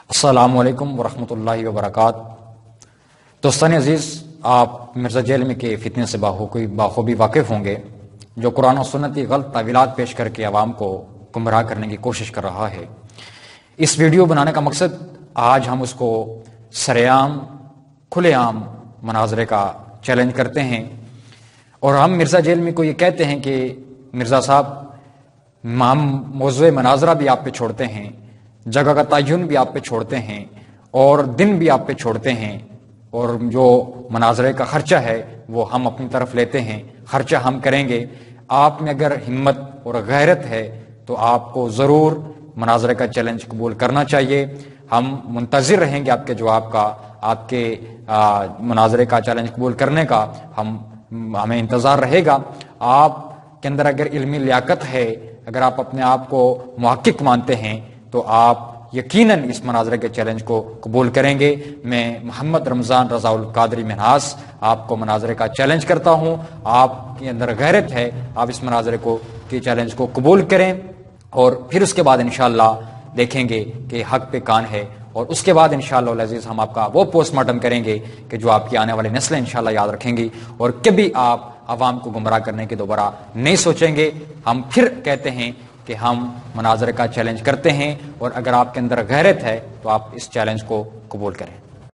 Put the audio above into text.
السلام علیکم ورحمۃ اللہ وبرکاتہ۔ دوستان عزیز، آپ مرزا جیلمی کے فتنے سے بخوبی واقف ہوں گے، جو قرآن و سنت کی غلط تعویلات پیش کر کے عوام کو گمراہ کرنے کی کوشش کر رہا ہے۔ اس ویڈیو بنانے کا مقصد آج ہم اس کو سرے عام کھلے عام مناظرے کا چیلنج کرتے ہیں، اور ہم مرزا جیلمی کو یہ کہتے ہیں کہ مرزا صاحب، ہم موضوع مناظرہ بھی آپ پہ چھوڑتے ہیں، جگہ کا تعین بھی آپ پہ چھوڑتے ہیں، اور دن بھی آپ پہ چھوڑتے ہیں، اور جو مناظرے کا خرچہ ہے وہ ہم اپنی طرف لیتے ہیں، خرچہ ہم کریں گے۔ آپ میں اگر ہمت اور غیرت ہے تو آپ کو ضرور مناظرے کا چیلنج قبول کرنا چاہیے۔ ہم منتظر رہیں گے آپ کے جواب کا، آپ کے مناظرے کا چیلنج قبول کرنے کا ہمیں انتظار رہے گا۔ آپ کے اندر اگر علمی لیاقت ہے، اگر آپ اپنے آپ کو محقق مانتے ہیں تو آپ یقیناً اس مناظرے کے چیلنج کو قبول کریں گے۔ میں محمد رمضان رضا القادری منہاس آپ کو مناظرے کا چیلنج کرتا ہوں۔ آپ کے اندر غیرت ہے، آپ اس مناظرے کے چیلنج کو قبول کریں، اور پھر اس کے بعد انشاءاللہ دیکھیں گے کہ حق پہ کون ہے، اور اس کے بعد انشاءاللہ العزیز ہم آپ کا وہ پوسٹ مارٹم کریں گے کہ جو آپ کی آنے والی نسلیں انشاءاللہ یاد رکھیں گی، اور کبھی آپ عوام کو گمراہ کرنے کے دوبارہ نہیں سوچیں گے۔ ہم پھر کہتے ہیں کہ ہم مناظرے کا چیلنج کرتے ہیں، اور اگر آپ کے اندر غیرت ہے تو آپ اس چیلنج کو قبول کریں۔